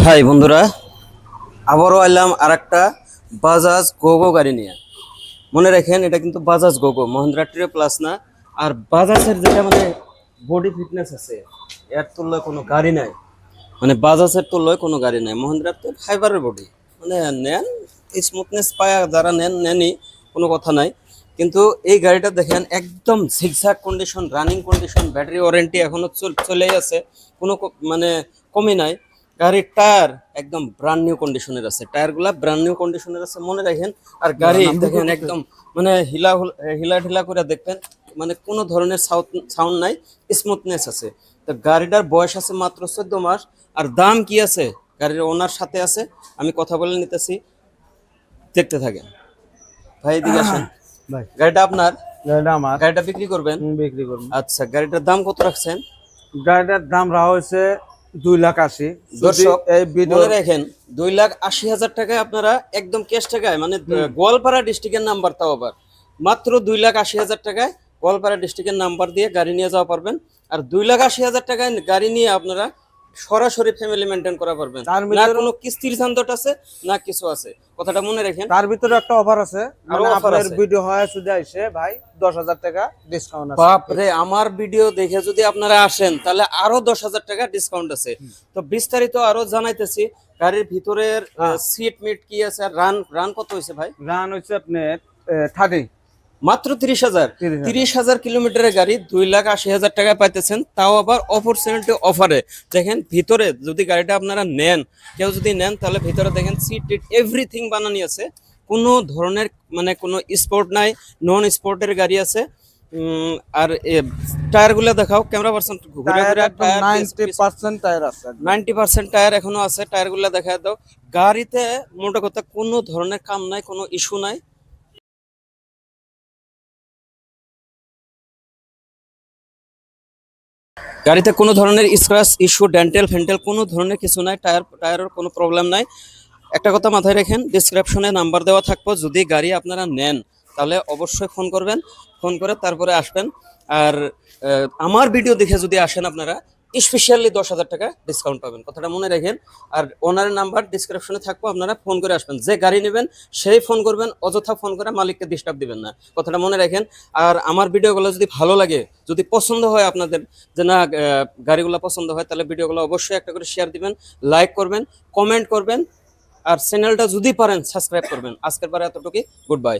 High বন্ধুরা, আবারও এলাম আর একটা বাজাজ গোগো গাড়ি নিয়ে। মনে রাখেন, এটা কিন্তু বাজাজ গোগো, মহিন্দ্রা ট্রে প্লাস না। আর বাজাজের যেটা বডি ফিটনেস আছে, এর তুলনায় কোনো গাড়ি নাই। বাজাজের তুলনায় কোনো গাড়ি নাই। মহিন্দ্রার তো ফাইবারের বডি, নেন স্মুথনেস পায়, যারা নেনই, কোনো কথা নাই। কিন্তু এই গাড়িটা দেখেন, একদম ঝিকঝাক condition, running condition, battery warranty এখনো চলেই আছে, কোনো কমই নাই। গাড়ির টায়ার একদম ব্র্যান্ড নিউ কন্ডিশনের আছে, টায়ারগুলা ব্র্যান্ড নিউ কন্ডিশনের আছে, মনে রাখেন। আর গাড়ি দেখেন একদম হিলা হিলা ঢিলা করে দেখবেন, কোনো ধরনের সাউন্ড নাই, স্মুথনেস আছে। তো গাড়িটার বয়স আছে মাত্র 14 মাস। আর দাম কি আছে, গাড়ির ওনার সাথে আছে, আমি কথা বলে নিতেছি, দেখতে থাকেন। ভাই এদিকে আসেন। ভাই গাড়িটা আপনার? গাড়িটা আমার। গাড়িটা বিক্রি করবেন? বিক্রি করব। আচ্ছা, গাড়িটার দাম কত রাখছেন? গাড়িটার দাম রাখা হয়েছে 2,80,000। দর্শক এই ভিডিও মনে রাখেন, 2,80,000 টাকায় আপনারা একদম ক্যাশ টাকায়, গোয়ালপাড়া ডিস্ট্রিক্টের নাম্বার, তাও আবার মাত্র 2,80,000 টাকায় গোয়ালপাড়া ডিস্ট্রিক্টের নাম্বার দিয়ে গাড়ি নিয়ে যাওয়া পারবেন। আর 2,80,000 টাকায় গাড়ি নিয়ে আপনারা সরাসরি ফ্যামিলি মেনটেন করা পারবেন। না কোনো কিস্তির ঝঞ্ঝট আছে, না কিছু আছে, কথাটা মনে রাখেন। তার ভিতরে একটা অফার আছে, আরো অফার আপনার আছে। ভিডিও হয় শুধু আইসে ভাই 10,000 টাকা ডিসকাউন্ট আছে। বাপ রে, আমার ভিডিও দেখে যদি আপনারা আসেন তাহলে আরো 10,000 টাকা ডিসকাউন্ট আছে। তো বিস্তারিত আরো জানাইতেছি। গাড়ির ভিতরের সিট মিট কি আছে, আর রান কত হয়েছে ভাই? রান হচ্ছে আপনার 30। মাত্র 30,000। 30,000 কিলোমিটারের গাড়ি 2,80,000 টাকায় পাইতেছেন, তাও আবার অপরচুনিটি অফারে। দেখেন ভিতরে যদি গাড়িটা আপনারা নেন, কেউ যদি নেন, তাহলে ভিতরে দেখেন সিট টিট এভরিথিং বানানি আছে, কোনো ধরনের কোনো স্পোর্ট নাই, নন স্পোর্টের গাড়ি আছে। আর টায়ারগুলো দেখাও, ক্যামেরা পার্সেন্ট ঘুরে ঘুরে। 90% টায়ার আছে, 90% টায়ার এখনো আছে, টায়ারগুলো দেখা দাও। গাড়িতে মোটা কথা কোনো ধরনের কাম নাই, কোনো ইস্যু নাই। গাড়িতে কোনো ধরনের স্ক্র্যাচ ইস্যু, ডেন্টাল ফেন্টাল কোনো ধরনের কিছু নাই, টায়ারের কোনো প্রবলেম নাই। একটা কথা মাথায় রাখেন, ডিসক্রিপশনে নাম্বার দেওয়া থাকবো, যদি গাড়ি আপনারা নেন তাহলে অবশ্যই ফোন করবেন, ফোন করে তারপরে আসবেন। আর আমার ভিডিও দেখে যদি আসেন আপনারা, স্পেশালি 10,000 টাকা ডিসকাউন্ট পাবেন, কথাটা মনে রাখেন। আর ওনার নাম্বার ডিসক্রিপশনে থাকবো, আপনারা ফোন করে আসবেন। যে গাড়ি নেবেন সেই ফোন করবেন, অযথা ফোন করে মালিককে ডিস্টার্ব দিবেন না, কথাটা মনে রাখেন। আর আমার ভিডিওগুলো যদি ভালো লাগে, যদি পছন্দ হয় আপনাদের, যে না গাড়িগুলো পছন্দ হয়, তাহলে ভিডিওগুলো অবশ্যই একটা করে শেয়ার দিবেন, লাইক করবেন, কমেন্ট করবেন। আর চ্যানেলটা যদি পারেন সাবস্ক্রাইব করবেন। আজকের পরে এতটুকুই, গুড বাই।